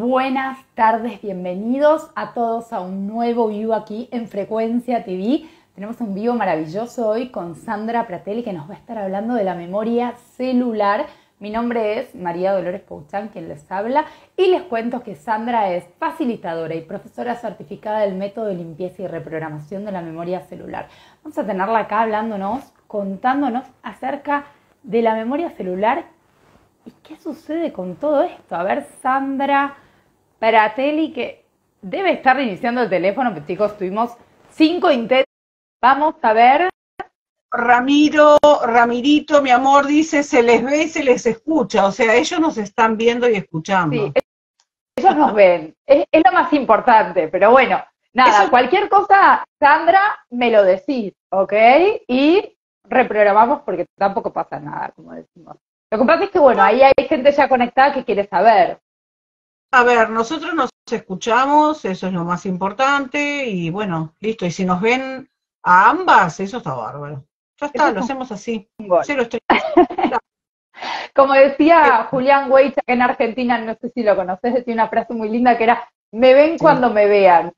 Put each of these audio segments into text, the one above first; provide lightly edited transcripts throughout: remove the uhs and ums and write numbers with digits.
Buenas tardes, bienvenidos a todos a un nuevo vivo aquí en Frecuencia TV. Tenemos un vivo maravilloso hoy con Sandra Pratelli que nos va a estar hablando de la memoria celular. Mi nombre es María Dolores Pouchán, quien les habla, y les cuento que Sandra es facilitadora y profesora certificada del método de limpieza y reprogramación de la memoria celular. Vamos a tenerla acá hablándonos, contándonos acerca de la memoria celular. ¿Y qué sucede con todo esto? A ver, Sandra Pratelli, que debe estar reiniciando el teléfono, pero chicos, tuvimos 5 intentos. Vamos a ver. Ramirito, mi amor, dice, se les ve y se les escucha, o sea, ellos nos están viendo y escuchando. Sí, ellos nos ven, es lo más importante, pero bueno, nada, Eso, cualquier cosa, Sandra, me lo decís, ¿ok? Y reprogramamos porque tampoco pasa nada, como decimos. Lo que pasa es que, bueno, ahí hay gente ya conectada que quiere saber. a ver, nosotros nos escuchamos, eso es lo más importante, y bueno, listo, y si nos ven a ambas, eso está bárbaro. Ya Eso está, es lo hacemos así. un gol. Cero estrés. Como decía Julián Weich en Argentina, no sé si lo conoces, decía una frase muy linda que era, me ven Sí. cuando me vean.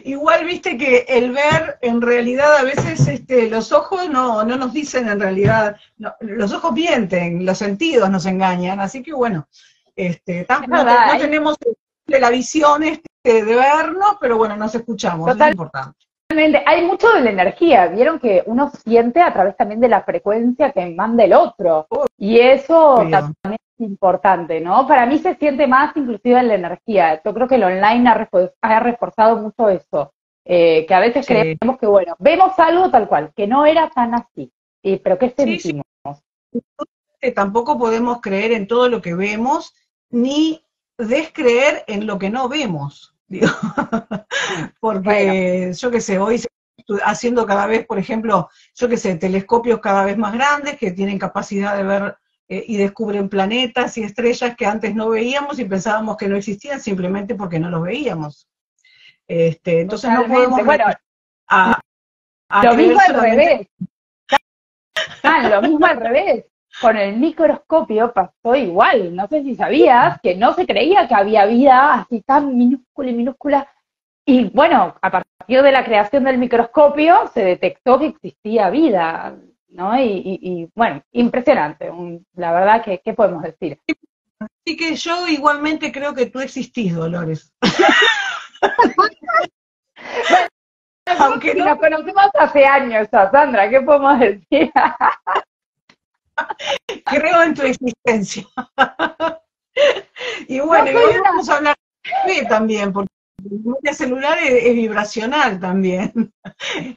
Igual viste que el ver, en realidad, a veces los ojos no nos dicen en realidad, los ojos mienten, los sentidos nos engañan, así que bueno, Es verdad, no tenemos la visión de vernos, pero bueno, nos escuchamos, es totalmente. importante. Hay mucho de la energía, vieron que uno siente a través también de la frecuencia que manda el otro, y eso Obvio. también es importante, ¿no? Para mí se siente más inclusive en la energía. Yo creo que el online ha reforzado mucho eso, que a veces Sí, creemos que, bueno, vemos algo tal cual, que no era tan así, pero ¿qué sí, sí, sentimos? tampoco podemos creer en todo lo que vemos, ni descreer en lo que no vemos, digo. Bueno, Porque yo qué sé, hoy se haciendo cada vez, por ejemplo, yo qué sé, telescopios cada vez más grandes que tienen capacidad de ver y descubren planetas y estrellas que antes no veíamos y pensábamos que no existían simplemente porque no los veíamos. Entonces no totalmente. podemos Bueno, a, a lo creer mismo al solamente. revés. Lo mismo al revés. Con el microscopio pasó igual. No sé si sabías que no se creía que había vida así tan minúscula y minúscula. Y bueno, a partir de la creación del microscopio se detectó que existía vida, ¿no? Bueno, impresionante. La verdad que, ¿qué podemos decir? Así que yo igualmente creo que tú existís, Dolores. Bueno, Aunque si no nos conocemos hace años, Sandra, ¿qué podemos decir? creo en tu existencia. Y No bueno, y soy hoy una... vamos a hablar de también, porque la memoria celular es vibracional también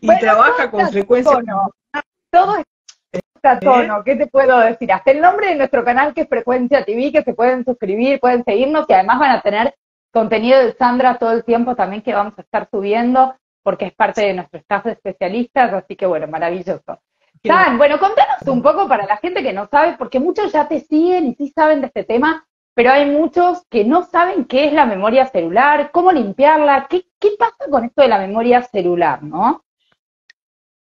y Bueno, todo trabaja con está a frecuencias. tono. Todo a ¿Eh? tono, ¿qué te puedo decir? Hasta el nombre de nuestro canal que es Frecuencia TV, que se pueden suscribir, pueden seguirnos y además van a tener contenido de Sandra todo el tiempo también que vamos a estar subiendo porque es parte de nuestro staff de especialistas, así que bueno, maravilloso. Qué bueno. San, bueno, contanos un poco para la gente que no sabe, porque muchos ya te siguen y sí saben de este tema, pero hay muchos que no saben qué es la memoria celular, cómo limpiarla, qué pasa con esto de la memoria celular, ¿no?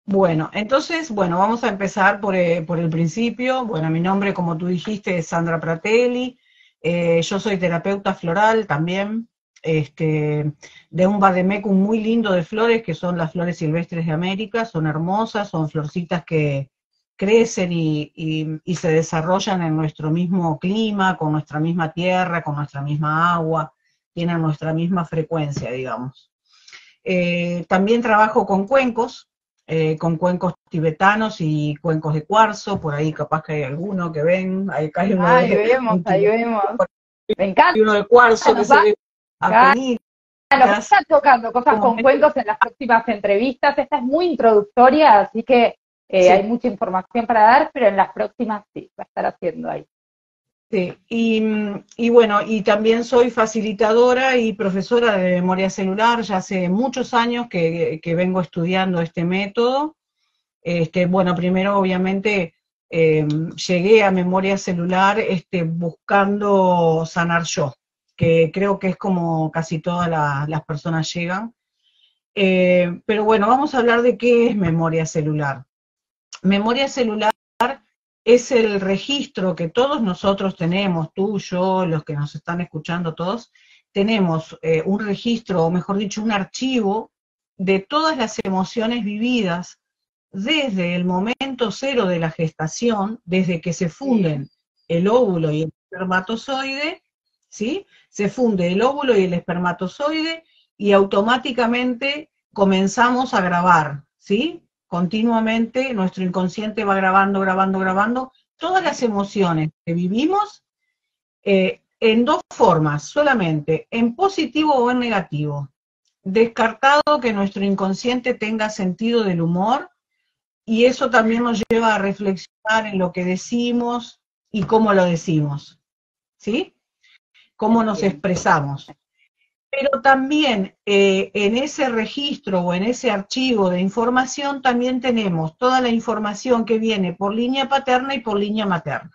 Bueno, entonces, bueno, vamos a empezar por el principio. Bueno, mi nombre, como tú dijiste, es Sandra Pratelli. Yo soy terapeuta floral también, de un vademecum muy lindo de flores, que son las flores silvestres de América. Son hermosas, son florcitas que crecen y se desarrollan en nuestro mismo clima, con nuestra misma tierra, con nuestra misma agua, tienen nuestra misma frecuencia, digamos. También trabajo con cuencos tibetanos y cuencos de cuarzo, por ahí capaz que hay alguno que ven, acá hay uno Ahí de vemos, un ahí tibetano vemos. Me encanta, y uno de cuarzo que nos se va ve a apenitas, nos va a estar tocando cosas como con cuencos en las próximas entrevistas. Esta es muy introductoria, así que hay sí, mucha información para dar, pero en las próximas sí, va a estar haciendo ahí. sí. Y bueno, y también soy facilitadora y profesora de memoria celular, ya hace muchos años que vengo estudiando este método. Bueno, primero obviamente llegué a memoria celular buscando sanar yo, que creo que es como casi todas las personas llegan. Pero bueno, vamos a hablar de qué es memoria celular. Memoria celular es el registro que todos nosotros tenemos, tú, yo, los que nos están escuchando todos, tenemos un registro, o mejor dicho, un archivo de todas las emociones vividas desde el momento cero de la gestación, desde que se funden el óvulo y el espermatozoide, ¿sí? Se funde el óvulo y el espermatozoide y automáticamente comenzamos a grabar, ¿sí? Continuamente nuestro inconsciente va grabando, grabando, grabando todas las emociones que vivimos en dos formas solamente, en positivo o en negativo. Descartado que nuestro inconsciente tenga sentido del humor, y eso también nos lleva a reflexionar en lo que decimos y cómo lo decimos, ¿sí? Cómo nos expresamos. Pero también en ese registro o en ese archivo de información también tenemos toda la información que viene por línea paterna y por línea materna.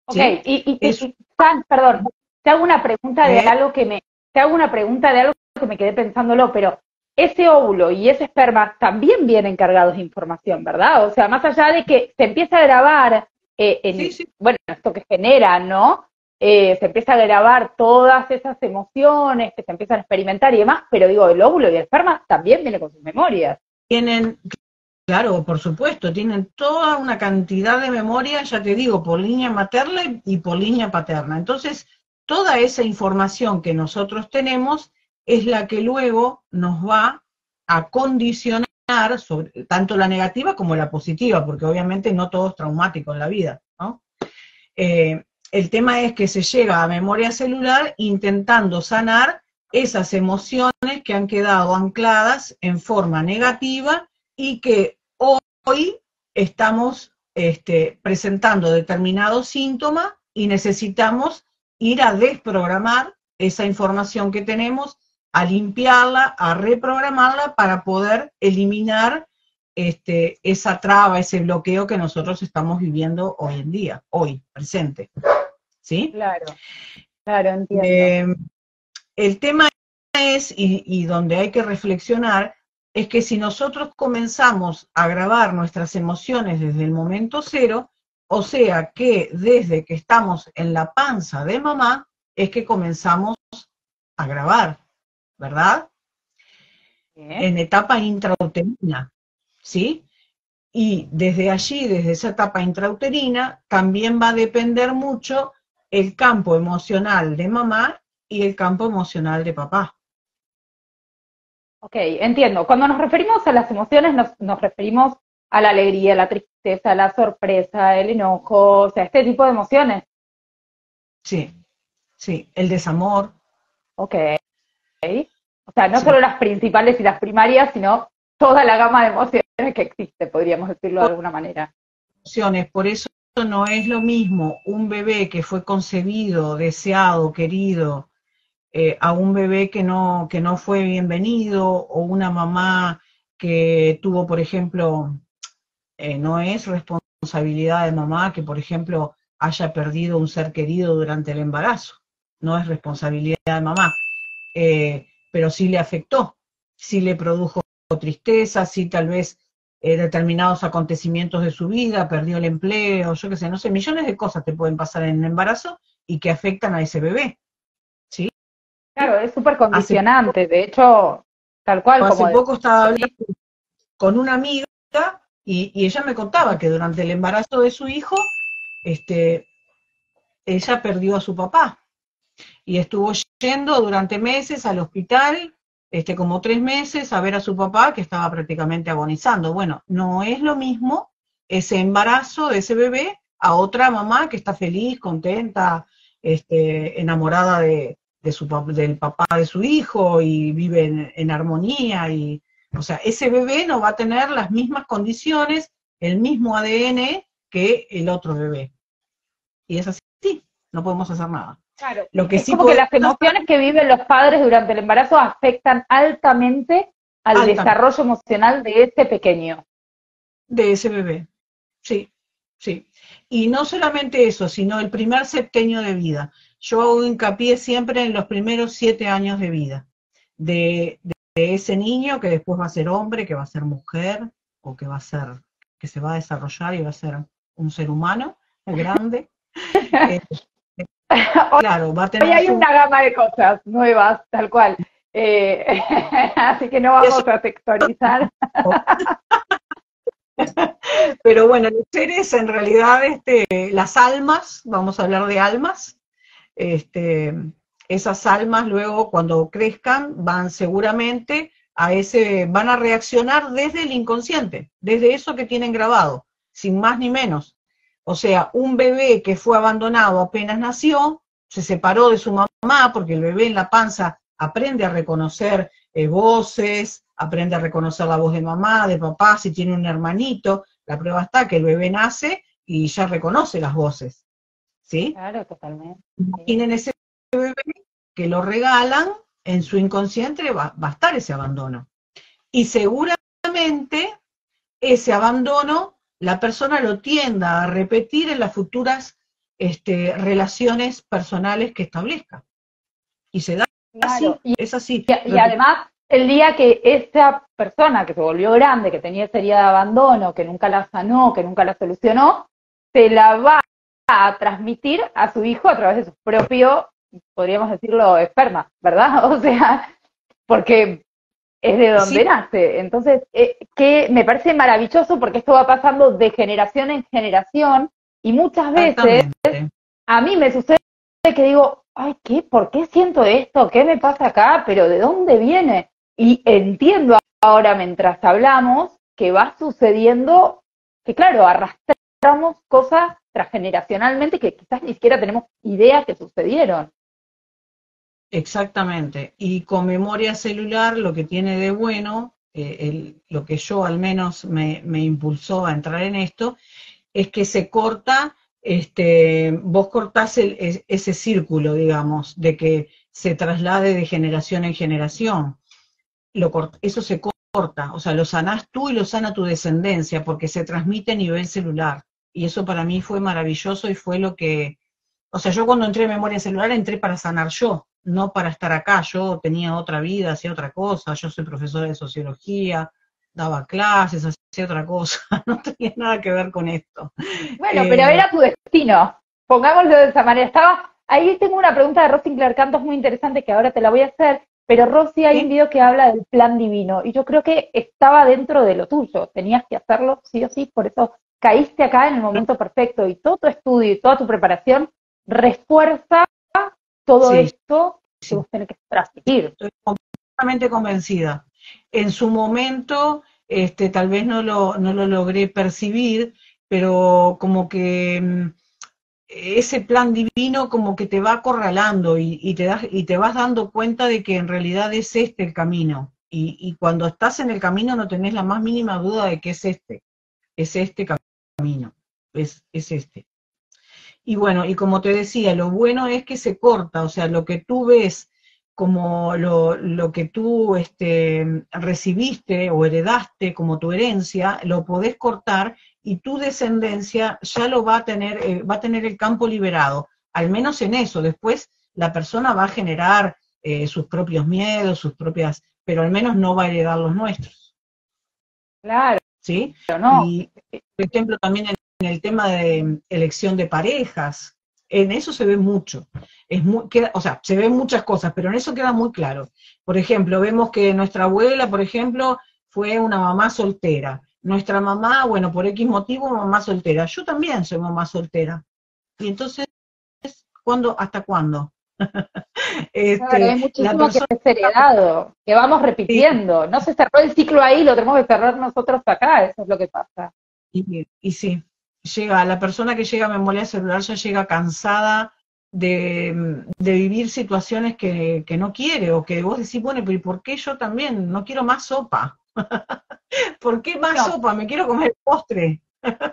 Ok, ¿Sí? San, perdón, te hago una pregunta de algo te hago una pregunta de algo que me quedé pensándolo, pero ese óvulo y ese esperma también vienen cargados de información, ¿verdad? O sea, más allá de que se empieza a grabar, Sí. bueno, esto que genera, ¿no? Se empieza a grabar todas esas emociones que se empiezan a experimentar y demás, pero digo, el óvulo y el esperma también vienen con sus memorias. Tienen, claro, por supuesto, tienen toda una cantidad de memoria, ya te digo, por línea materna y por línea paterna. Entonces, toda esa información que nosotros tenemos es la que luego nos va a condicionar sobre tanto la negativa como la positiva, porque obviamente no todo es traumático en la vida, ¿no? El tema es que se llega a memoria celular intentando sanar esas emociones que han quedado ancladas en forma negativa y que hoy estamos presentando determinado síntoma y necesitamos ir a desprogramar esa información que tenemos, a limpiarla, a reprogramarla para poder eliminar esa traba, ese bloqueo que nosotros estamos viviendo hoy en día, hoy, presente. ¿Sí? Claro, claro, entiendo. El tema es, y donde hay que reflexionar, es que si nosotros comenzamos a grabar nuestras emociones desde el momento cero, o sea que desde que estamos en la panza de mamá, es que comenzamos a grabar, ¿verdad? En etapa intrauterina, ¿sí? Y desde allí, desde esa etapa intrauterina, también va a depender mucho el campo emocional de mamá y el campo emocional de papá. Ok, entiendo. Cuando nos referimos a las emociones, nos referimos a la alegría, la tristeza, la sorpresa, el enojo, o sea, este tipo de emociones. Sí, sí, el desamor. Ok. O sea, no Sí. solo las principales y las primarias, sino toda la gama de emociones que existe, podríamos decirlo de alguna manera. Emociones, por eso no es lo mismo un bebé que fue concebido, deseado, querido, a un bebé que no fue bienvenido, o una mamá que tuvo, por ejemplo, no es responsabilidad de mamá que, por ejemplo, haya perdido un ser querido durante el embarazo. No es responsabilidad de mamá. Pero sí le afectó, sí le produjo tristeza, sí tal vez determinados acontecimientos de su vida, perdió el empleo, yo qué sé, no sé, millones de cosas te pueden pasar en el embarazo y que afectan a ese bebé. ¿Sí? Claro, es súper Hace, condicionante. De hecho, tal cual hace como poco estaba hablando decís. con una amiga y ella me contaba que durante el embarazo de su hijo, este, ella perdió a su papá y estuvo yendo durante meses al hospital, como 3 meses, a ver a su papá que estaba prácticamente agonizando. Bueno, no es lo mismo ese embarazo de ese bebé a otra mamá que está feliz, contenta, enamorada del papá de su hijo y vive en armonía. O sea, ese bebé no va a tener las mismas condiciones, el mismo ADN que el otro bebé. Y es así, no podemos hacer nada. Claro, Lo que es sí como que podemos las emociones que viven los padres durante el embarazo afectan altamente al hacer desarrollo emocional de este pequeño. de ese bebé. Sí, sí. Y no solamente eso, sino el primer septenio de vida. Yo hago hincapié siempre en los primeros 7 años de vida de ese niño que después va a ser hombre, que va a ser mujer, o que va a ser, que se va a desarrollar y va a ser un ser humano grande. Claro, va a tener Hoy hay una gama de cosas nuevas, tal cual. Así que no vamos a sectorizar. Pero bueno, los seres en realidad, las almas, vamos a hablar de almas, esas almas luego cuando crezcan van seguramente van a reaccionar desde el inconsciente, desde eso que tienen grabado, sin más ni menos. O sea, un bebé que fue abandonado apenas nació, se separó de su mamá, porque el bebé en la panza aprende a reconocer voces, aprende a reconocer la voz de mamá, de papá, si tiene un hermanito. La prueba está que el bebé nace y ya reconoce las voces, ¿sí? Claro, totalmente. Imaginen ese bebé que lo regalan, en su inconsciente va a estar ese abandono. Y seguramente ese abandono la persona lo tienda a repetir en las futuras relaciones personales que establezca. Y se da Claro. así, es así. Y además, el día que esa persona que se volvió grande, que tenía esa herida de abandono, que nunca la sanó, que nunca la solucionó, se la va a transmitir a su hijo a través de su propio, podríamos decirlo, esperma, ¿verdad? O sea, porque es de donde nace. Entonces, que me parece maravilloso porque esto va pasando de generación en generación y muchas veces a mí me sucede que digo, ay, ¿qué? ¿Por qué siento esto? ¿Qué me pasa acá? ¿Pero de dónde viene? Y entiendo ahora mientras hablamos que va sucediendo, que claro, arrastramos cosas transgeneracionalmente que quizás ni siquiera tenemos idea que sucedieron. Exactamente. Y con memoria celular lo que tiene de bueno, lo que yo al menos me impulsó a entrar en esto, es que se corta, vos cortás ese círculo, digamos, de que se traslade de generación en generación. Eso se corta, o sea, lo sanás tú y lo sana tu descendencia, porque se transmite a nivel celular. Y eso para mí fue maravilloso y fue lo que, o sea, yo cuando entré en memoria celular entré para sanar yo, no para estar acá. Yo tenía otra vida, hacía otra cosa, yo soy profesora de sociología, daba clases, hacía otra cosa, no tenía nada que ver con esto. Bueno, pero era tu destino, pongámoslo de esa manera. Ahí tengo una pregunta de Rosy Sinclair Cantos muy interesante que ahora te la voy a hacer, pero Rosy, hay un video que habla del plan divino, y yo creo que estaba dentro de lo tuyo, tenías que hacerlo sí o sí, por eso caíste acá en el momento perfecto, y todo tu estudio y toda tu preparación refuerza todo esto que vos tenés que transmitir. Estoy completamente convencida. En su momento, tal vez no lo logré percibir, pero como que ese plan divino como que te va acorralando y te vas dando cuenta de que en realidad es este el camino. Y cuando estás en el camino no tenés la más mínima duda de que es este camino, es este. Y bueno, y como te decía, lo bueno es que se corta, o sea, lo que tú ves como lo que tú recibiste o heredaste como tu herencia, lo podés cortar y tu descendencia ya lo va a tener el campo liberado, al menos en eso. Después la persona va a generar sus propios miedos, pero al menos no va a heredar los nuestros. Claro. ¿Sí? No. Y, por ejemplo, también en el tema de elección de parejas, en eso se ve mucho. O sea, se ven muchas cosas, pero en eso queda muy claro. Por ejemplo, vemos que nuestra abuela, por ejemplo, fue una mamá soltera. Nuestra mamá, bueno, por X motivo, mamá soltera. Yo también soy mamá soltera. Y entonces, ¿hasta cuándo? Claro, hay muchísimo que es heredado, que vamos repitiendo. Sí. No se cerró el ciclo ahí, lo tenemos que cerrar nosotros acá, eso es lo que pasa. Y sí, la persona que llega a memoria celular ya llega cansada de vivir situaciones que no quiere, o que vos decís, bueno, pero ¿y por qué yo también? No quiero más sopa. ¿Por qué más sopa? Me quiero comer postre.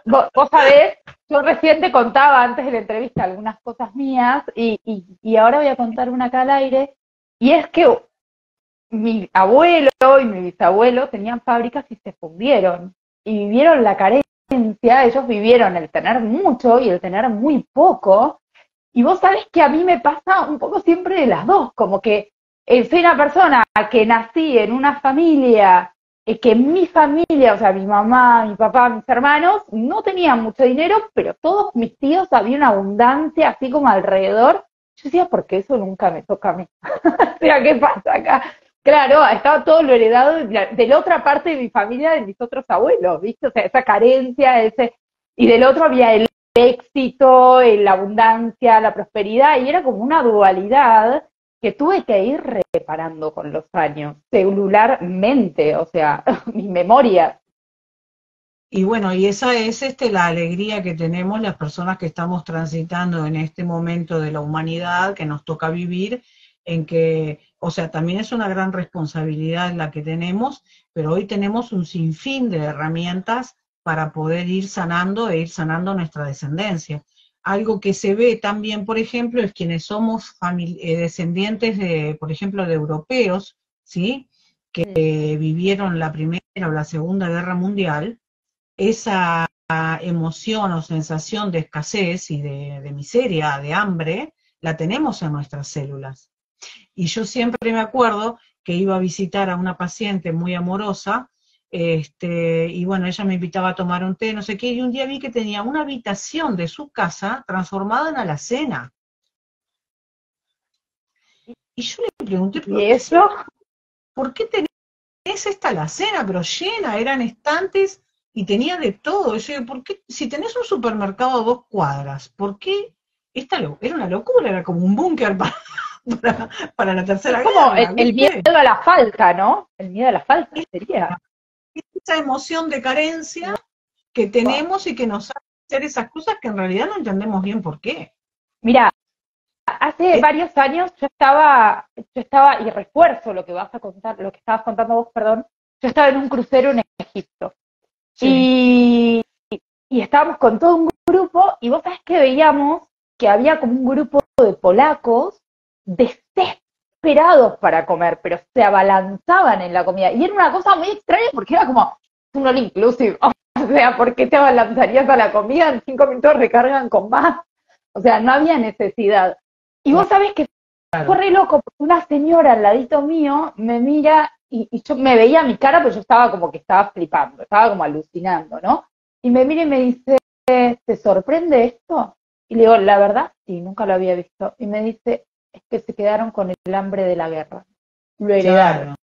Vos sabés, yo recién te contaba antes de la entrevista algunas cosas mías y ahora voy a contar una acá al aire, y es que mi abuelo y mi bisabuelo tenían fábricas y se fundieron y vivieron la carencia, ellos vivieron el tener mucho y el tener muy poco, y vos sabés que a mí me pasa un poco siempre de las dos, como que soy una persona que nací en una familia que mi familia, o sea, mi mamá, mi papá, mis hermanos, no tenían mucho dinero, pero todos mis tíos había una abundancia así como alrededor. Yo decía, ¿por qué eso nunca me toca a mí? O sea, ¿qué pasa acá? Claro, estaba todo lo heredado de la otra parte de mi familia, de mis otros abuelos, ¿viste? O sea, esa carencia, y del otro había el éxito, la abundancia, la prosperidad, y era como una dualidad que tuve que ir reparando con los años, celularmente, o sea, mi memoria. Y bueno, y esa es la alegría que tenemos las personas que estamos transitando en este momento de la humanidad que nos toca vivir, en que, o sea, también es una gran responsabilidad la que tenemos, pero hoy tenemos un sinfín de herramientas para poder ir sanando e ir sanando nuestra descendencia. Algo que se ve también, por ejemplo, es quienes somos descendientes de, por ejemplo, de europeos, ¿sí? Que vivieron la Primera o la Segunda Guerra Mundial. Esa emoción o sensación de escasez y de miseria, de hambre, la tenemos en nuestras células. Y yo siempre me acuerdo que iba a visitar a una paciente muy amorosa, y bueno, ella me invitaba a tomar un té, no sé qué, y un día vi que tenía una habitación de su casa transformada en alacena. Y yo le pregunté, ¿Y eso? ¿por qué tenés esta alacena? Pero llena, eran estantes y tenía de todo. Yo digo, ¿por qué? Si tenés un supermercado a 2 cuadras, ¿por qué? Era una locura, era como un búnker para la Es Tercera como Guerra, el miedo ¿viste? a la falta, ¿no? El miedo a la falta sería. Esa emoción de carencia que Wow. tenemos y que nos hace hacer esas cosas que en realidad no entendemos bien por qué. Mira, hace Es- varios años y refuerzo lo que vas a contar, lo que estabas contando vos, perdón, yo estaba en un crucero en Egipto. sí, Y, y estábamos con todo un grupo, y vos sabés que veíamos que había como un grupo de polacos desesperados para comer, pero se abalanzaban en la comida. Y era una cosa muy extraña porque era como un all inclusive. O sea, ¿por qué te abalanzarías a la comida? En 5 minutos recargan con más. O sea, no había necesidad. Y vos sabés que fue claro. re loco, porque una señora al ladito mío me mira y yo me veía mi cara, pero yo estaba como que estaba flipando, estaba como alucinando, ¿no? Y me mira y me dice, ¿te sorprende esto? Y le digo, la verdad, sí, nunca lo había visto. Y me dice, es que se quedaron con el hambre de la guerra, lo heredaron.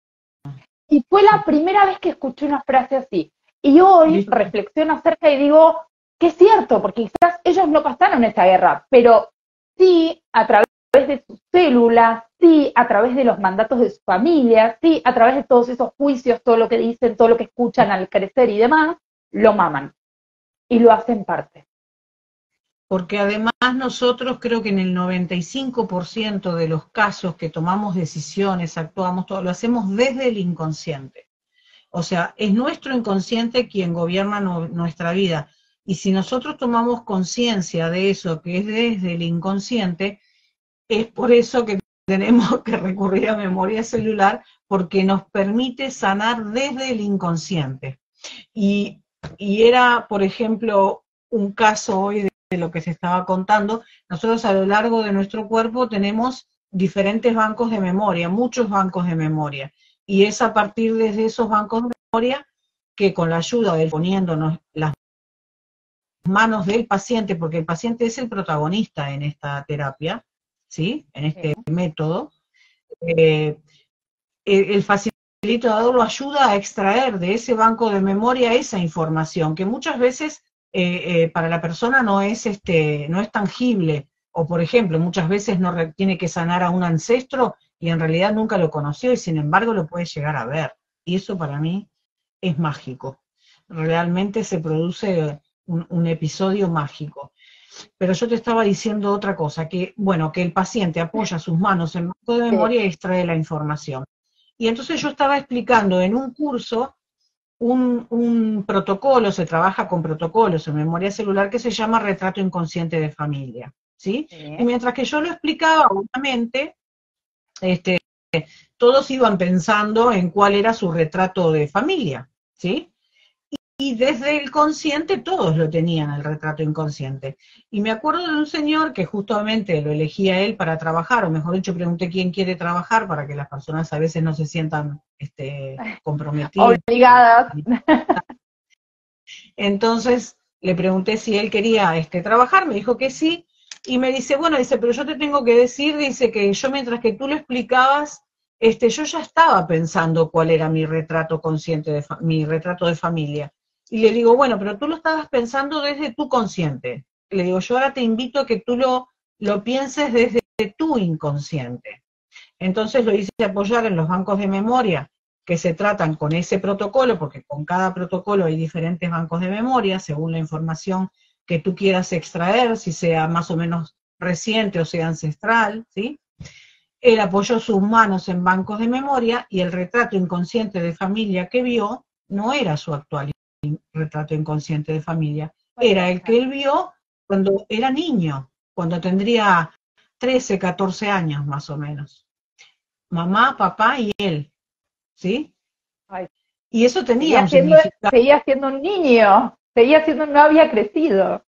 Claro, Y fue la primera vez que escuché una frase así. Y hoy ¿viste? reflexiono acerca y digo, que es cierto, porque quizás ellos no pasaron esa guerra, pero sí a través de sus células, sí a través de los mandatos de su familia, sí a través de todos esos juicios, todo lo que dicen, todo lo que escuchan al crecer y demás, lo maman y lo hacen parte. Porque además nosotros creo que en el 95% de los casos que tomamos decisiones, actuamos, todo lo hacemos desde el inconsciente. O sea, es nuestro inconsciente quien gobierna nuestra vida. Y si nosotros tomamos conciencia de eso, que es desde el inconsciente, es por eso que tenemos que recurrir a memoria celular, porque nos permite sanar desde el inconsciente. Y, y era, por ejemplo, un caso hoy de lo que se estaba contando. Nosotros a lo largo de nuestro cuerpo tenemos diferentes bancos de memoria, muchos bancos de memoria. Y es a partir de esos bancos de memoria que con la ayuda de poniéndonos las manos del paciente, porque el paciente es el protagonista en esta terapia, ¿sí? En este Sí. método, eh, el facilitador lo ayuda a extraer de ese banco de memoria esa información, que muchas veces para la persona no es tangible, o por ejemplo, muchas veces no tiene que sanar a un ancestro y en realidad nunca lo conoció y sin embargo lo puede llegar a ver. Y eso para mí es mágico. Realmente se produce un episodio mágico. Pero yo te estaba diciendo otra cosa, que bueno, que el paciente apoya sus manos en el banco de Sí. memoria y extrae la información. Y entonces yo estaba explicando en un curso un protocolo, se trabaja con protocolos en memoria celular que se llama retrato inconsciente de familia, ¿sí? Y Sí. mientras que yo lo explicaba, obviamente, este, todos iban pensando en cuál era su retrato de familia, ¿sí? y desde el consciente todos lo tenían, el retrato inconsciente. Y me acuerdo de un señor que justamente lo elegía él para trabajar, o mejor dicho, pregunté quién quiere trabajar para que las personas a veces no se sientan comprometidas. Obligadas. Entonces le pregunté si él quería trabajar, me dijo que sí, y me dice, bueno, dice, pero yo te tengo que decir, dice, que yo mientras que tú lo explicabas, yo ya estaba pensando cuál era mi retrato consciente, mi retrato de familia. Y le digo, bueno, pero tú lo estabas pensando desde tu consciente. Le digo, yo ahora te invito a que tú lo pienses desde tu inconsciente. Entonces lo hice apoyar en los bancos de memoria que se tratan con ese protocolo, porque con cada protocolo hay diferentes bancos de memoria, según la información que tú quieras extraer, si sea más o menos reciente o sea ancestral, ¿sí? Él apoyó sus manos en bancos de memoria y el retrato inconsciente de familia que vio no era su actual retrato inconsciente de familia, era el que él vio cuando era niño, cuando tendría 13, 14 años más o menos. Mamá, papá y él, ¿sí? Ay, Y eso tenía un significado. seguía siendo un niño, no había crecido.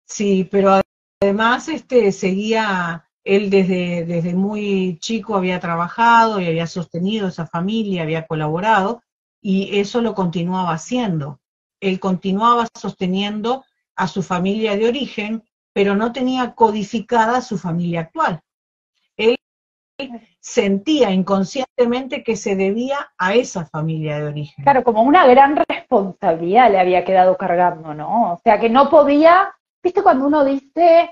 Sí, pero además seguía, él desde muy chico había trabajado y había sostenido esa familia, había colaborado, y eso lo continuaba haciendo. Él continuaba sosteniendo a su familia de origen, pero no tenía codificada su familia actual. Él sentía inconscientemente que se debía a esa familia de origen. Claro, como una gran responsabilidad le había quedado cargando, ¿no? O sea, que no podía, viste cuando uno dice,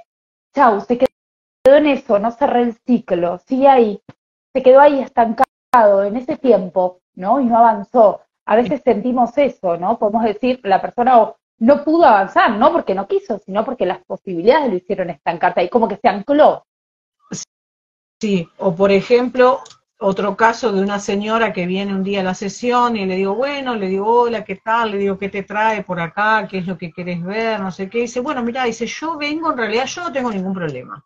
chau, se quedó en eso, no cerré el ciclo, sigue ahí, se quedó ahí estancado en ese tiempo, ¿no? Y no avanzó. A veces sentimos eso, ¿no? Podemos decir, la persona no pudo avanzar, no porque no quiso, sino porque las posibilidades lo hicieron estancarse ahí, como que se ancló. Sí, o por ejemplo, otro caso de una señora que viene un día a la sesión y le digo, bueno, le digo, hola, ¿qué tal? Le digo, ¿qué te trae por acá? ¿Qué es lo que querés ver? No sé qué. Dice, bueno, mira, dice, yo vengo, en realidad yo no tengo ningún problema.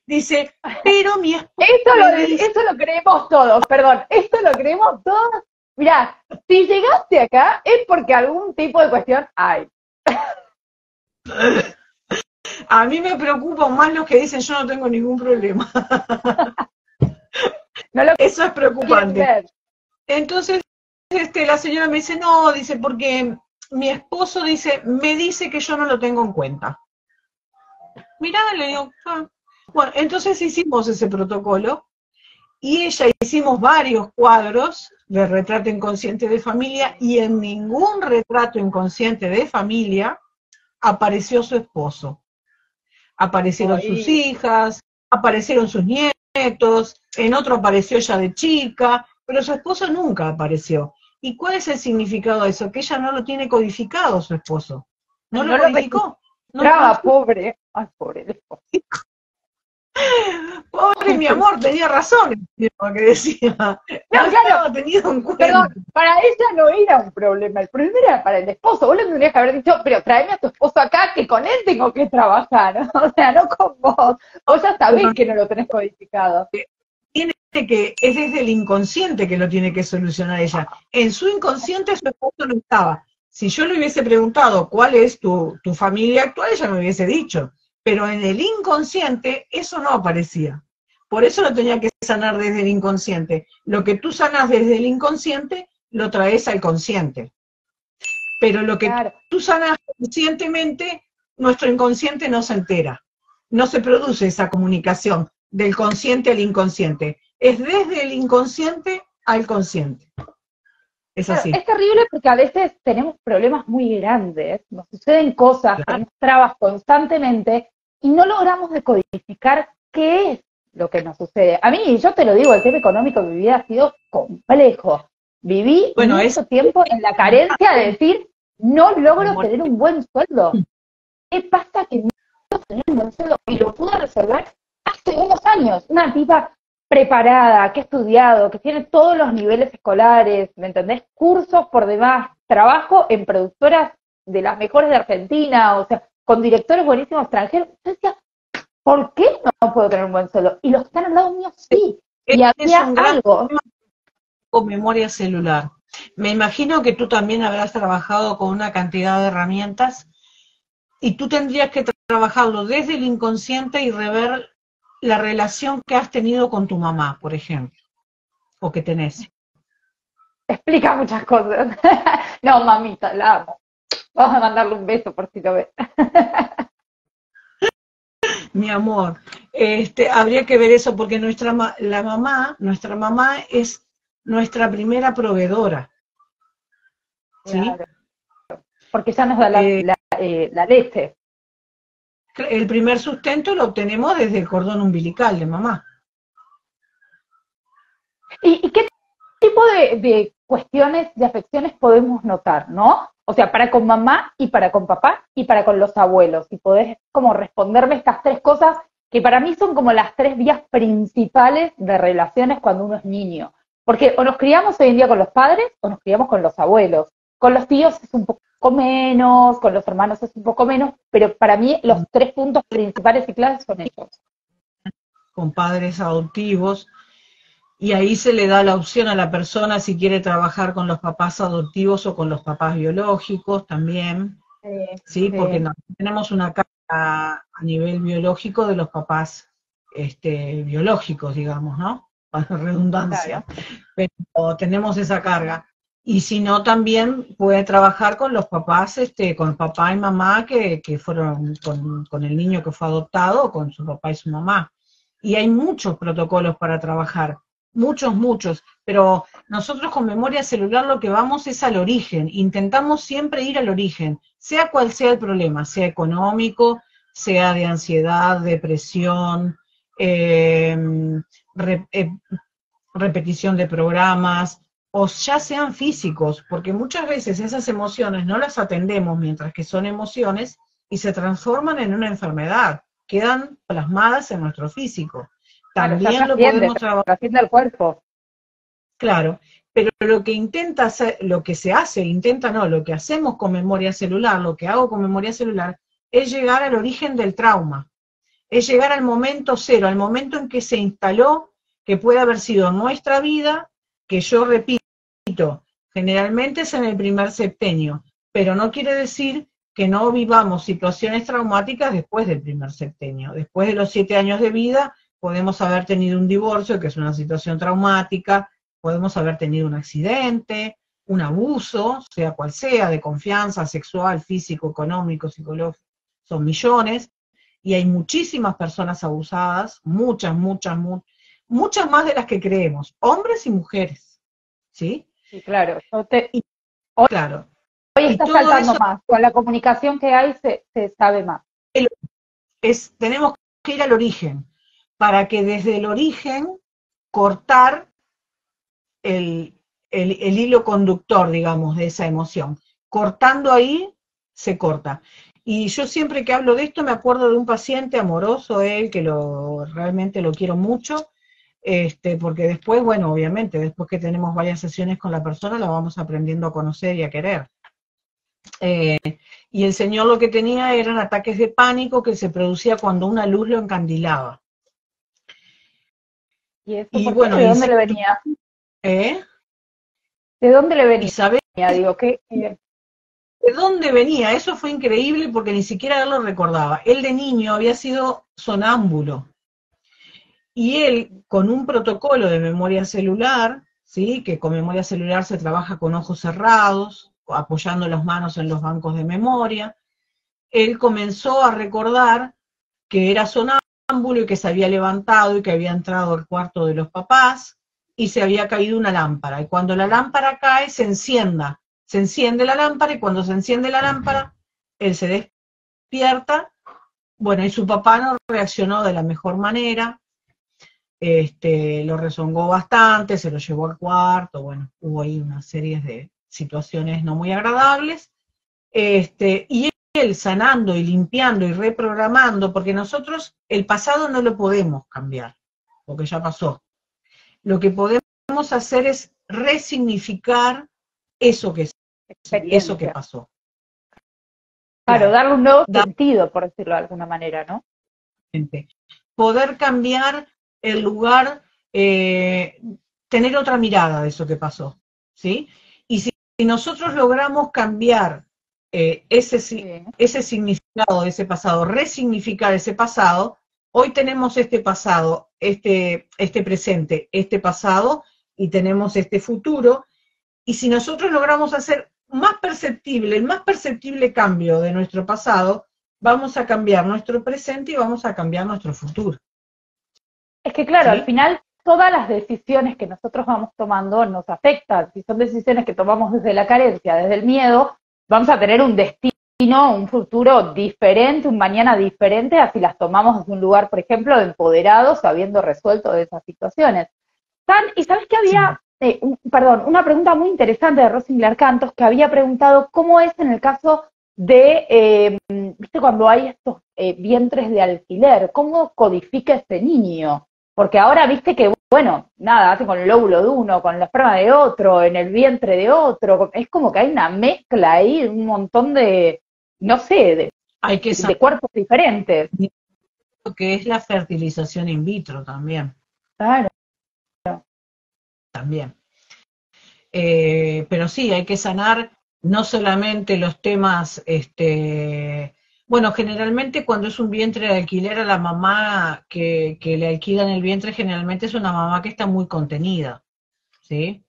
Dice, pero mi esposo me dice... Esto lo creemos todos, perdón, esto lo creemos todos. Mirá, si llegaste acá es porque algún tipo de cuestión hay. A mí me preocupan más los que dicen yo no tengo ningún problema. No lo Eso es preocupante. ver. Entonces, la señora me dice, no, dice, porque mi esposo dice, me dice que yo no lo tengo en cuenta. Mirá, le digo, ah. Bueno, entonces hicimos ese protocolo y ella hicimos varios cuadros de retrato inconsciente de familia y en ningún retrato inconsciente de familia apareció su esposo. Aparecieron sus hijas, aparecieron sus nietos, en otro apareció ella de chica, pero su esposo nunca apareció. ¿Y cuál es el significado de eso? Que ella no lo tiene codificado, su esposo. No lo codificó. Pobre. Ay, pobre el esposo. Pobre mi amor, tenía razón, lo que decía. No, claro, tenido en cuenta. Perdón, para ella no era un problema, el problema era para el esposo. Vos le tendrías que haber dicho, pero tráeme a tu esposo acá, que con él tengo que trabajar. O sea, no con vos. Vos ya sabés que no lo tenés codificado. Es desde el inconsciente que lo tiene que solucionar ella. En su inconsciente su esposo no estaba. Si yo le hubiese preguntado cuál es tu familia actual, ella me hubiese dicho. Pero en el inconsciente eso no aparecía. Por eso lo tenía que sanar desde el inconsciente. Lo que tú sanas desde el inconsciente, lo traes al consciente. Pero lo que tú sanas conscientemente, nuestro inconsciente no se entera. No se produce esa comunicación del consciente al inconsciente. Es desde el inconsciente al consciente. Es así. Es terrible porque a veces tenemos problemas muy grandes, nos suceden cosas, tenemos trabas constantemente y no logramos decodificar qué es lo que nos sucede. A mí, yo te lo digo, el tema económico de mi vida ha sido complejo. Viví mucho tiempo en la carencia de decir, no logro tener un buen sueldo. ¿Qué pasa que no logro tener un buen sueldo? Y lo pude resolver hace unos años. Una tipa preparada, que ha estudiado, que tiene todos los niveles escolares, ¿me entendés? Cursos por demás, trabajo en productoras de las mejores de Argentina, o sea, con directores buenísimos extranjeros. Yo decía, ¿por qué no puedo tener un buen sueldo? Y los que están al lado mío sí. Y había algo con memoria celular. Me imagino que tú también habrás trabajado con una cantidad de herramientas y tú tendrías que trabajarlo desde el inconsciente y rever la relación que has tenido con tu mamá, por ejemplo, o que tenés. Explica muchas cosas. No, mamita, la amo. Vamos a mandarle un beso por si lo ve. Mi amor, habría que ver eso porque nuestra mamá es nuestra primera proveedora, ¿sí? Claro. Porque ya nos da Eh, la leche. el primer sustento lo obtenemos desde el cordón umbilical de mamá. ¿Y qué tipo de cuestiones, de afecciones podemos notar, no? O sea, para con mamá y para con papá y para con los abuelos. Y podés como responderme estas tres cosas que para mí son como las tres vías principales de relaciones cuando uno es niño. Porque o nos criamos hoy en día con los padres o nos criamos con los abuelos. Con los tíos es un poco menos, con los hermanos es un poco menos, pero para mí los tres puntos principales y claves son ellos. Con padres adoptivos, y ahí se le da la opción a la persona si quiere trabajar con los papás adoptivos o con los papás biológicos también, ¿sí? Porque no, tenemos una carga a nivel biológico de los papás biológicos, digamos, ¿no? Para redundancia. Claro. Pero tenemos esa carga. Y si no, también puede trabajar con los papás, con papá y mamá que fueron con el niño que fue adoptado, o con su papá y su mamá. Y hay muchos protocolos para trabajar, muchos, muchos, pero nosotros con memoria celular lo que vamos es al origen, intentamos siempre ir al origen, sea cual sea el problema, sea económico, sea de ansiedad, depresión, eh, re, eh, repetición de programas, o ya sean físicos, porque muchas veces esas emociones no las atendemos mientras que son emociones y se transforman en una enfermedad, quedan plasmadas en nuestro físico. Claro, ya También lo podemos trabajar, trasciende el cuerpo. claro, pero lo que intenta hacer, lo que se hace, intenta no, lo que hacemos con memoria celular, lo que hago con memoria celular, es llegar al origen del trauma, es llegar al momento cero, al momento en que se instaló, que puede haber sido nuestra vida, que yo repito, generalmente es en el primer septenio, pero no quiere decir que no vivamos situaciones traumáticas después del primer septenio. Después de los 7 años de vida, podemos haber tenido un divorcio, que es una situación traumática, podemos haber tenido un accidente, un abuso, sea cual sea, de confianza, sexual, físico, económico, psicológico, son millones, y hay muchísimas personas abusadas, muchas, muchas, muchas más de las que creemos, hombres y mujeres, ¿sí? Sí, claro. Y, Hoy, claro, hoy y está todo saltando eso más. Con la comunicación que hay se sabe más. tenemos que ir al origen, para que desde el origen cortar el hilo conductor, digamos, de esa emoción. Cortando ahí, se corta. Y yo siempre que hablo de esto me acuerdo de un paciente amoroso, él, que realmente lo quiero mucho, porque después, bueno, obviamente, después que tenemos varias sesiones con la persona, la vamos aprendiendo a conocer y a querer. Y el señor lo que tenía eran ataques de pánico que se producía cuando una luz lo encandilaba. ¿Y eso Y por qué? bueno, ¿De dónde le venía? ¿eh? ¿De dónde le Y venía? sabés Digo, ¿qué? de dónde venía. Eso fue increíble porque ni siquiera él lo recordaba. Él de niño había sido sonámbulo. Y él, con un protocolo de memoria celular, ¿sí? Que con memoria celular se trabaja con ojos cerrados, apoyando las manos en los bancos de memoria, él comenzó a recordar que era sonámbulo y que se había levantado y que había entrado al cuarto de los papás y se había caído una lámpara. Y cuando la lámpara cae, se enciende la lámpara y cuando se enciende la lámpara, él se despierta. Bueno, y su papá no reaccionó de la mejor manera, lo rezongó bastante, se lo llevó al cuarto, bueno, hubo ahí una serie de situaciones no muy agradables, y él sanando y limpiando y reprogramando, porque nosotros el pasado no lo podemos cambiar, porque ya pasó. Lo que podemos hacer es resignificar eso que Experiencia. pasó. Claro, Claro, darle un nuevo sentido, por decirlo de alguna manera, ¿no? poder cambiar el lugar, tener otra mirada de eso que pasó, ¿sí? Y si nosotros logramos cambiar ese significado de ese pasado, resignificar ese pasado, hoy tenemos este pasado, este presente, este pasado, y tenemos este futuro, y si nosotros logramos hacer más perceptible, el más perceptible cambio de nuestro pasado, vamos a cambiar nuestro presente y vamos a cambiar nuestro futuro. Es que claro, ¿Sí? al final todas las decisiones que nosotros vamos tomando nos afectan. Si son decisiones que tomamos desde la carencia, desde el miedo, vamos a tener un destino, un futuro diferente, un mañana diferente, a si las tomamos desde un lugar, por ejemplo, de empoderados, habiendo resuelto de esas situaciones. Y sabes que había, perdón, una pregunta muy interesante de Rosy Cantos, que había preguntado cómo es en el caso de, viste, cuando hay estos vientres de alquiler, ¿cómo codifica ese niño? Porque ahora viste que, bueno, nada, hace con el óvulo de uno, con la esperma de otro, en el vientre de otro, es como que hay una mezcla ahí, un montón de, no sé, de cuerpos diferentes. Lo que es la fertilización in vitro también. Claro. También. Pero sí, hay que sanar no solamente los temas, bueno, generalmente cuando es un vientre de alquiler, a la mamá que le alquilan el vientre, generalmente es una mamá que está muy contenida, ¿sí?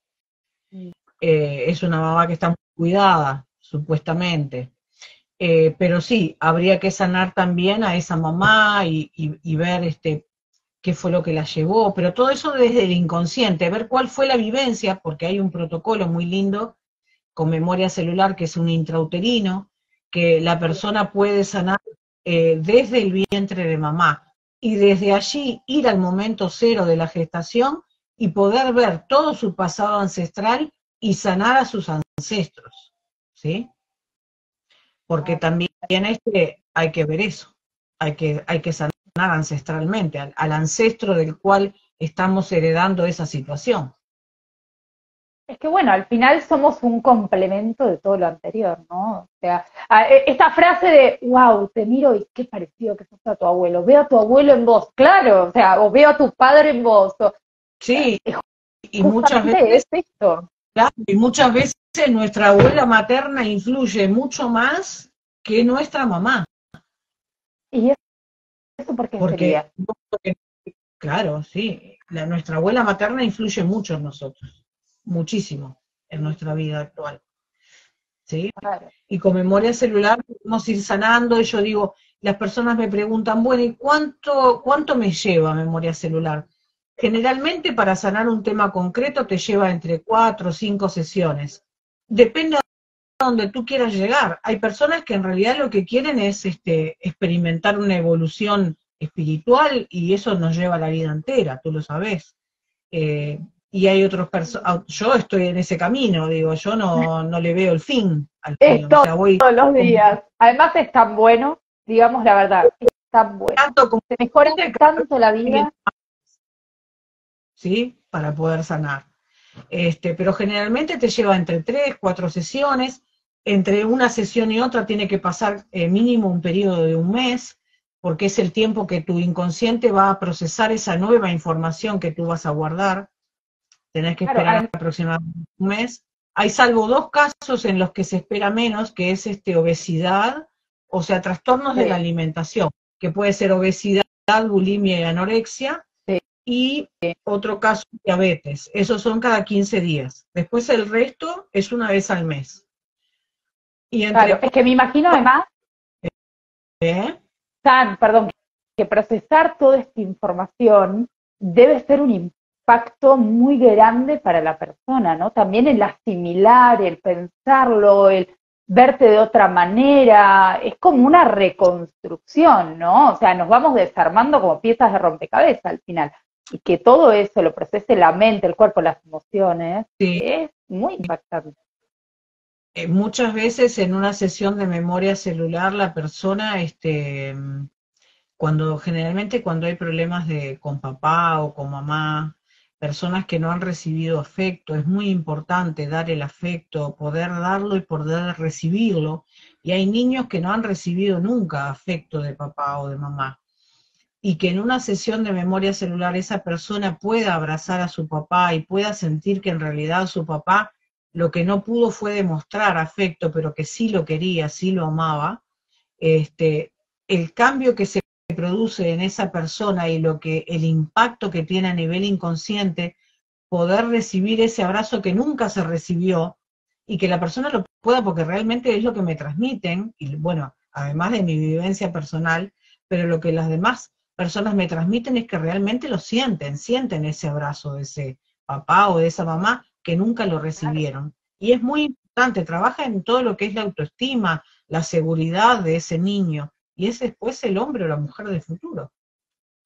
Es una mamá que está muy cuidada, supuestamente. Pero sí, habría que sanar también a esa mamá y ver qué fue lo que la llevó, pero todo eso desde el inconsciente, ver cuál fue la vivencia, porque hay un protocolo muy lindo con memoria celular, que es un intrauterino, que la persona puede sanar desde el vientre de mamá, y desde allí ir al momento cero de la gestación y poder ver todo su pasado ancestral y sanar a sus ancestros, ¿sí? Porque también hay que ver eso, hay que sanar ancestralmente, al ancestro del cual estamos heredando esa situación. Es que bueno, al final somos un complemento de todo lo anterior, ¿no? O sea, esta frase de, wow, te miro y qué parecido que sos a tu abuelo, veo a tu abuelo en vos, claro, o sea, o veo a tu padre en vos. Sí, y muchas justamente veces, es esto. claro, y muchas veces nuestra abuela materna influye mucho más que nuestra mamá. ¿Y eso por qué Porque, sería? claro, sí, nuestra abuela materna influye mucho en nosotros, muchísimo en nuestra vida actual. ¿Sí? Claro. Y con memoria celular podemos ir sanando, y yo digo, las personas me preguntan, bueno, ¿y cuánto me lleva memoria celular? Generalmente para sanar un tema concreto te lleva entre 4 o 5 sesiones. Depende de donde tú quieras llegar. Hay personas que en realidad lo que quieren es experimentar una evolución espiritual, y eso nos lleva la vida entera, tú lo sabés. Y hay otros yo estoy en ese camino, digo, yo no le veo el fin al Es camino, o sea, voy todos los días. Además es tan bueno, digamos la verdad, es tan bueno. tanto como Se mejora tanto la vida. ¿sí? Para poder sanar. Pero generalmente te lleva entre 3, 4 sesiones, entre una sesión y otra tiene que pasar mínimo un periodo de un mes, porque es el tiempo que tu inconsciente va a procesar esa nueva información que tú vas a guardar. Tenés que esperar aproximadamente un mes. Hay salvo 2 casos en los que se espera menos, que es obesidad, o sea, trastornos de la alimentación, que puede ser obesidad, bulimia y anorexia, y otro caso, diabetes. Esos son cada 15 días. Después el resto es una vez al mes. Y Claro, es que me imagino además, perdón, que procesar toda esta información debe ser un impacto muy grande para la persona, ¿no? También el asimilar, el pensarlo, el verte de otra manera, es como una reconstrucción, ¿no? O sea, nos vamos desarmando como piezas de rompecabezas al final. Y que todo eso lo procese la mente, el cuerpo, las emociones, es muy impactante. Muchas veces en una sesión de memoria celular la persona, generalmente cuando hay problemas con papá o con mamá, personas que no han recibido afecto, es muy importante dar el afecto, poder darlo y poder recibirlo. Y hay niños que no han recibido nunca afecto de papá o de mamá. Y que en una sesión de memoria celular esa persona pueda abrazar a su papá y pueda sentir que en realidad su papá lo que no pudo fue demostrar afecto, pero que sí lo quería, sí lo amaba, el cambio que se produce en esa persona y el impacto que tiene a nivel inconsciente, poder recibir ese abrazo que nunca se recibió, y que la persona lo pueda, porque realmente es lo que me transmiten, y bueno, además de mi vivencia personal, pero lo que las demás personas me transmiten es que realmente lo sienten ese abrazo de ese papá o de esa mamá que nunca lo recibieron. Y es muy importante, trabaja en todo lo que es la autoestima, la seguridad de ese niño, y es después el hombre o la mujer del futuro.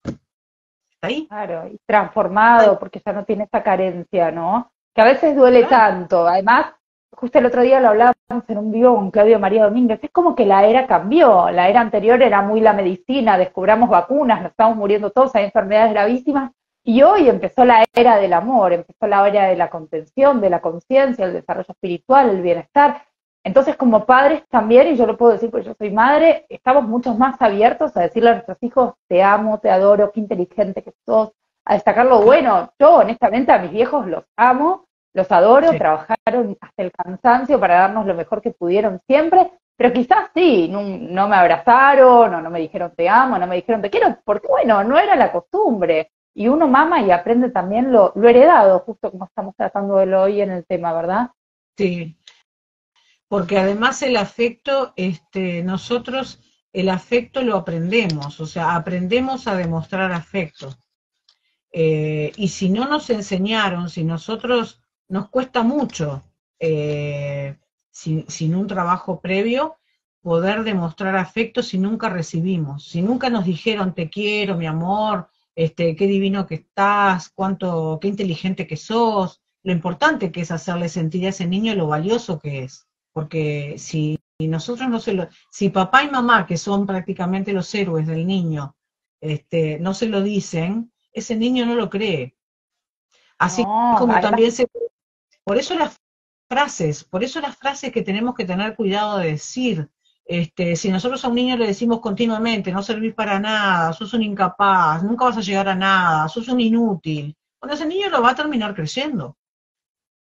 ¿Está ahí? Claro, y transformado, porque ya no tiene esa carencia, ¿no? Que a veces duele Claro. tanto. Además, justo el otro día lo hablábamos en un vivo con Claudio María Domínguez, es como que la era cambió. La era anterior era muy la medicina, descubramos vacunas, nos estamos muriendo todos, hay enfermedades gravísimas, y hoy empezó la era del amor, empezó la era de la contención, de la conciencia, el desarrollo espiritual, el bienestar. Entonces, como padres también, y yo lo puedo decir porque yo soy madre, estamos mucho más abiertos a decirle a nuestros hijos, te amo, te adoro, qué inteligente que sos, a destacar lo bueno. Yo, honestamente, a mis viejos los amo, los adoro, Sí. trabajaron hasta el cansancio para darnos lo mejor que pudieron siempre, pero quizás sí, no me abrazaron, o no me dijeron te amo, no me dijeron te quiero, porque bueno, no era la costumbre. Y uno mama y aprende también lo heredado, justo como estamos tratando de lo hoy en el tema, ¿verdad? Sí, porque además el afecto, nosotros el afecto lo aprendemos, o sea, aprendemos a demostrar afecto. Y si no nos enseñaron, si nosotros nos cuesta mucho, sin un trabajo previo, poder demostrar afecto si nunca recibimos, si nunca nos dijeron te quiero, mi amor, qué divino que estás, qué inteligente que sos, lo importante que es hacerle sentir a ese niño lo valioso que es, porque si nosotros si papá y mamá, que son prácticamente los héroes del niño, no se lo dicen, ese niño no lo cree. Así No, como además, también por eso las frases que tenemos que tener cuidado de decir, si nosotros a un niño le decimos continuamente, no servís para nada, sos un incapaz, nunca vas a llegar a nada, sos un inútil, bueno, ese niño lo va a terminar creyendo.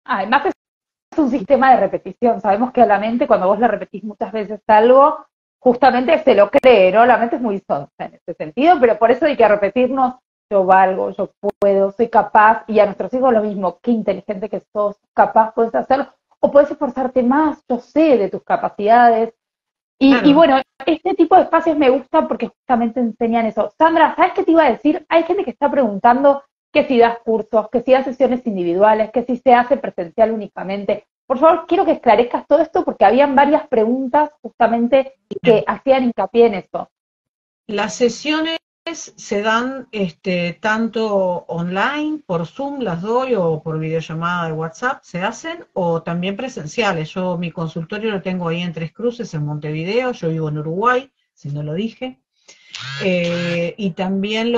además es un sistema de repetición. Sabemos que a la mente, cuando vos le repetís muchas veces algo, justamente se lo cree, ¿no? La mente es muy sonsa en ese sentido, pero por eso hay que repetirnos, yo valgo, yo puedo, soy capaz, y a nuestros hijos lo mismo, qué inteligente que sos, capaz, puedes hacerlo, o puedes esforzarte más, yo sé de tus capacidades. Y Claro, bueno, este tipo de espacios me gustan porque justamente enseñan eso. Sandra, ¿sabes qué te iba a decir? Hay gente que está preguntando que si das cursos, que si das sesiones individuales, que si se hace presencial únicamente. Por favor, quiero que esclarezcas todo esto porque habían varias preguntas justamente que hacían hincapié en eso. las sesiones se dan tanto online, por Zoom las doy, o por videollamada de WhatsApp se hacen, o también presenciales. Yo mi consultorio lo tengo ahí en Tres Cruces, en Montevideo, yo vivo en Uruguay, si no lo dije. Y también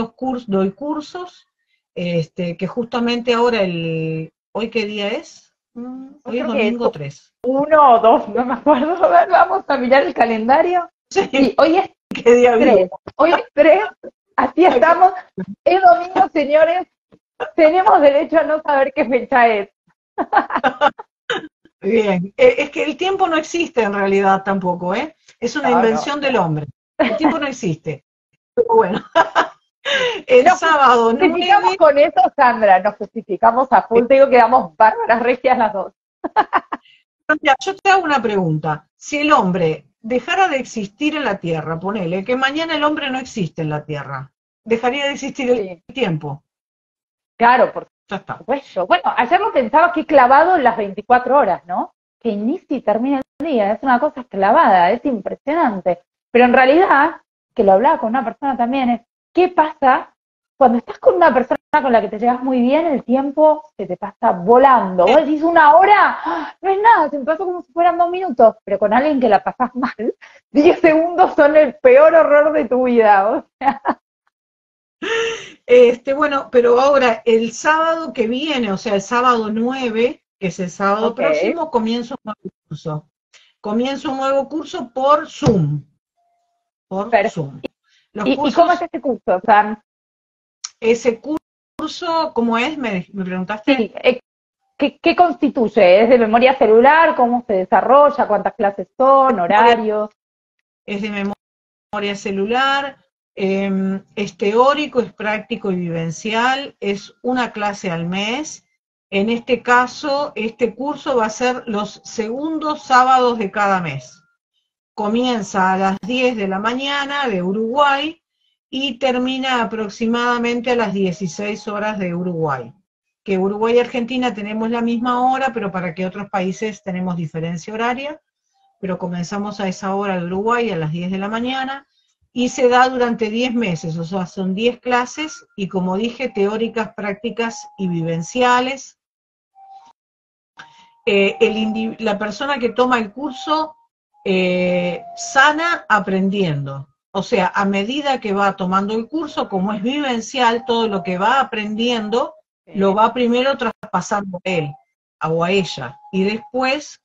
doy cursos, que justamente ahora ¿hoy qué día es? Yo Hoy es creo que es domingo 3. uno o dos, no me acuerdo. A ver, vamos a mirar el calendario. Sí, Sí, hoy es ¿qué día vivo? 3. Hoy es 3. Así estamos. Es domingo, señores. Tenemos derecho a no saber qué fecha es. Bien, es que el tiempo no existe en realidad tampoco, ¿eh? Es una No, no. invención del hombre. El tiempo no existe. Pero bueno, el Nos sábado justificamos 9, con eso, Sandra. Nos justificamos a full. Te digo que damos bárbaras regias las dos. ya, yo te hago una pregunta. Si el hombre dejara de existir en la Tierra, ponele que mañana el hombre no existe en la Tierra, dejaría de existir el Sí. tiempo. Claro, por Ya está. supuesto. Bueno, ayer lo pensaba que clavado en las 24 horas, ¿no? Que inicia y termina el día. Es una cosa clavada, es impresionante. Pero en realidad, que lo hablaba con una persona también, es ¿qué pasa cuando estás con una persona con la que te llevas muy bien? El tiempo se te pasa volando. Vos decís 1 hora, ¡ah! No es nada, se me pasó como si fueran 2 minutos. Pero con alguien que la pasás mal, 10 segundos son el peor horror de tu vida. O sea, Bueno, pero ahora el sábado que viene, o sea, el sábado 9, que es el sábado ok, próximo, comienzo un nuevo curso. Comienzo un nuevo curso por Zoom. Por perfecto. Zoom. Los ¿Y cómo es cursos, este curso, Sam? ese curso, ¿cómo es? ¿Me preguntaste? Sí, ¿qué constituye? ¿Es de memoria celular? ¿Cómo se desarrolla? ¿Cuántas clases son? ¿Horarios? Es de memoria celular, es teórico, es práctico y vivencial, es una clase al mes. En este caso, este curso va a ser los segundos sábados de cada mes. Comienza a las 10 de la mañana de Uruguay y termina aproximadamente a las 16 horas de Uruguay. Que Uruguay y Argentina tenemos la misma hora, pero para que otros países tenemos diferencia horaria, pero comenzamos a esa hora de Uruguay a las 10 de la mañana y se da durante 10 meses, o sea, son 10 clases y como dije, teóricas, prácticas y vivenciales. La persona que toma el curso sana aprendiendo. O sea, a medida que va tomando el curso, como es vivencial, todo lo que va aprendiendo lo va primero traspasando a él o a ella. Y después,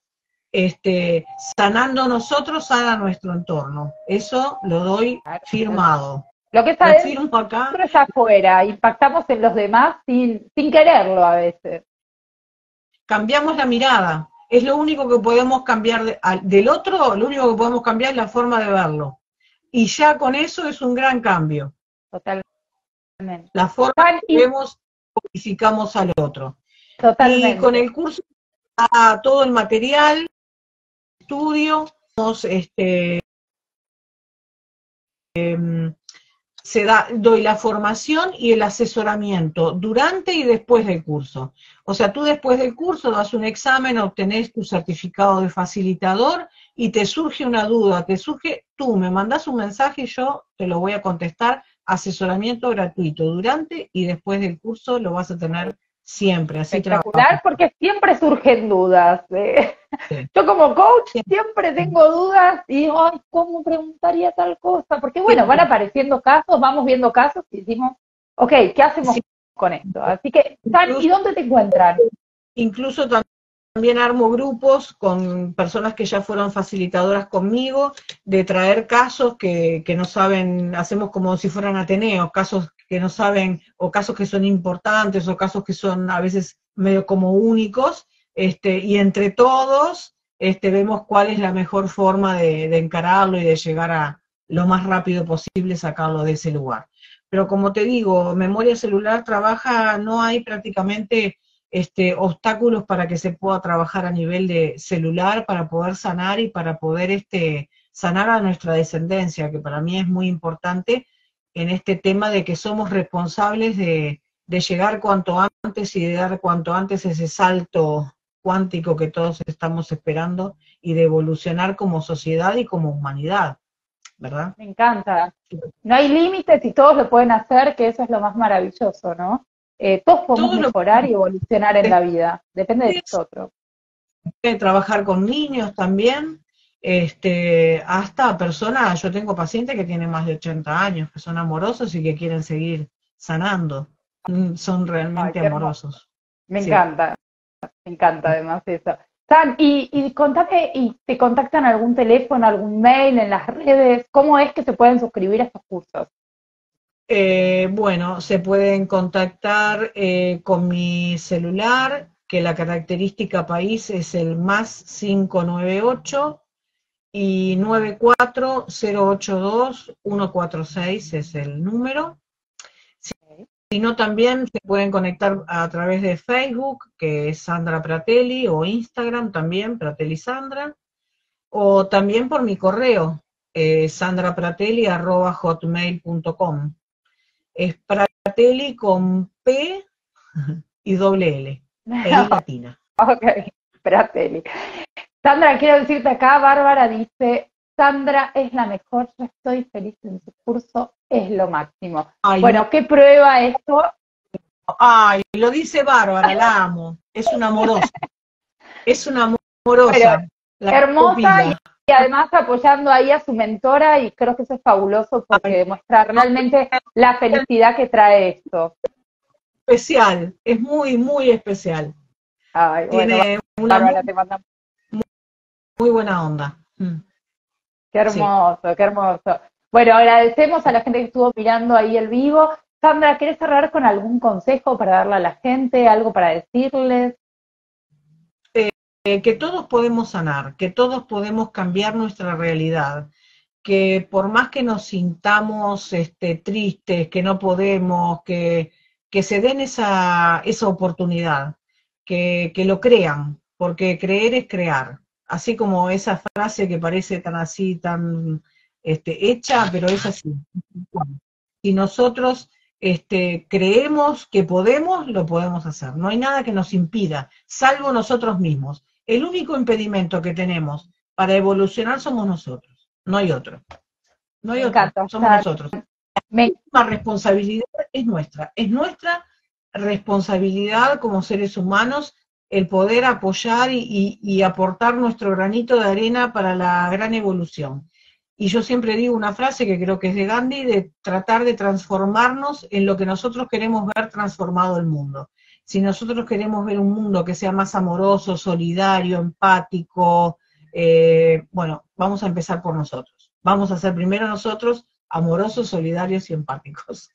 sanando nosotros, sana nuestro entorno. Eso lo doy firmado. Lo que Lo firmo acá. adentro es afuera, impactamos en los demás sin quererlo a veces. Cambiamos la mirada. Es lo único que podemos cambiar del otro, lo único que podemos cambiar es la forma de verlo. Y ya con eso es un gran cambio. Totalmente. La forma que vemos, modificamos al otro. Totalmente. Y con el curso a todo el material, estudio, doy la formación y el asesoramiento durante y después del curso. O sea, tú después del curso das un examen, obtenés tu certificado de facilitador y te surge una duda, tú me mandás un mensaje y yo te lo voy a contestar, asesoramiento gratuito durante y después del curso lo vas a tener siempre. Así espectacular, porque siempre surgen dudas. Sí. Yo como coach siempre tengo dudas y digo, ay, ¿cómo preguntaría tal cosa? Porque bueno, van apareciendo casos, vamos viendo casos y decimos, ok, ¿qué hacemos con esto? Así que, ¿y dónde te encuentran? Incluso también armo grupos con personas que ya fueron facilitadoras conmigo, de traer casos que no saben, hacemos como si fueran ateneos, casos que no saben, o casos que son importantes, o casos que son a veces medio como únicos, y entre todos vemos cuál es la mejor forma de encararlo y de llegar a lo más rápido posible sacarlo de ese lugar. Pero como te digo, memoria celular trabaja, no hay prácticamente obstáculos para que se pueda trabajar a nivel de celular, para poder sanar y para poder sanar a nuestra descendencia, que para mí es muy importante en este tema de que somos responsables de llegar cuanto antes y de dar cuanto antes ese salto cuántico que todos estamos esperando y de evolucionar como sociedad y como humanidad, ¿verdad? Me encanta. No hay límites y todos lo pueden hacer, que eso es lo más maravilloso, ¿no? Todos podemos mejorar y evolucionar en la vida, depende de nosotros. Trabajar con niños también, hasta personas, yo tengo pacientes que tienen más de 80 años, que son amorosos y que quieren seguir sanando, son realmente amorosos. Me encanta además eso. San, y contame, ¿y te contactan algún teléfono, algún mail, en las redes? ¿Cómo es que se pueden suscribir a estos cursos? Bueno, se pueden contactar con mi celular, que la característica país es el más 598 y 94082-146 es el número. Si no, también se pueden conectar a través de Facebook, que es Sandra Pratelli, o Instagram también, Pratelli Sandra, o también por mi correo, sandrapratelli@hotmail.com. Es Pratelli con P y doble L, e I latina. Ok, Pratelli. Sandra, quiero decirte acá, Bárbara dice, Sandra es la mejor, yo estoy feliz en su curso, es lo máximo. Ay, bueno, no. ¿Qué prueba esto? Ay, lo dice Bárbara, la amo, es una amorosa. Es una amorosa. Hermosa y además apoyando ahí a su mentora y creo que eso es fabuloso porque demuestra realmente la felicidad que trae esto. Especial, es muy, muy especial. Ay, tiene bueno, Bárbara, te manda muy buena onda. Qué hermoso, sí. Qué hermoso. Bueno, agradecemos a la gente que estuvo mirando ahí el vivo. Sandra, ¿querés cerrar con algún consejo para darle a la gente, algo para decirles? que todos podemos sanar, que todos podemos cambiar nuestra realidad, que por más que nos sintamos tristes, que no podemos, que se den esa oportunidad, que lo crean, porque creer es crear. Así como esa frase que parece tan así, tan hecha, pero es así. Si nosotros creemos que podemos, lo podemos hacer. No hay nada que nos impida, salvo nosotros mismos. El único impedimento que tenemos para evolucionar somos nosotros, no hay otro. No Me hay otro, encanta. somos nosotros. Me, La responsabilidad es nuestra responsabilidad como seres humanos el poder apoyar y aportar nuestro granito de arena para la gran evolución. Y yo siempre digo una frase que creo que es de Gandhi, de tratar de transformarnos en lo que nosotros queremos ver transformado el mundo. Si nosotros queremos ver un mundo que sea más amoroso, solidario, empático, bueno, vamos a empezar por nosotros. Vamos a ser primero nosotros amorosos, solidarios y empáticos.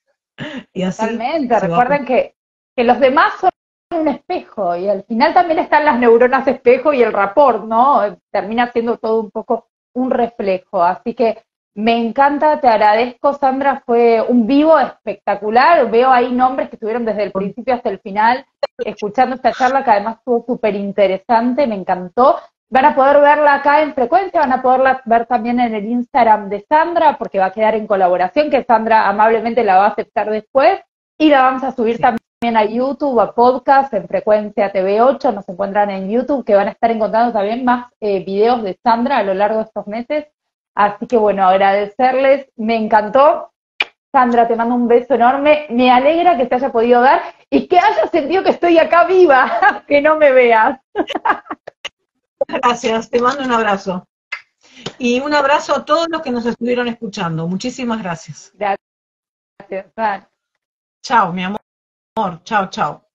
Y así Totalmente. se va a... Recuerden que los demás son un espejo y al final también están las neuronas de espejo y el rapport, ¿no? Termina siendo todo un poco un reflejo. Así que me encanta, te agradezco, Sandra, fue un vivo espectacular. Veo ahí nombres que estuvieron desde el principio hasta el final escuchando esta charla que además estuvo súper interesante, me encantó. Van a poder verla acá en Frecuencia, van a poderla ver también en el Instagram de Sandra, porque va a quedar en colaboración, que Sandra amablemente la va a aceptar después, y la vamos a subir también a YouTube, a podcast, en Frecuencia TV8, nos encuentran en YouTube, que van a estar encontrando también más videos de Sandra a lo largo de estos meses. Así que bueno, agradecerles, me encantó. Sandra, te mando un beso enorme, me alegra que te haya podido dar y que hayas sentido que estoy acá viva, que no me veas. Gracias, te mando un abrazo. Y un abrazo a todos los que nos estuvieron escuchando. Muchísimas gracias. Gracias, Sandra. Chao, mi amor. Chao, chao.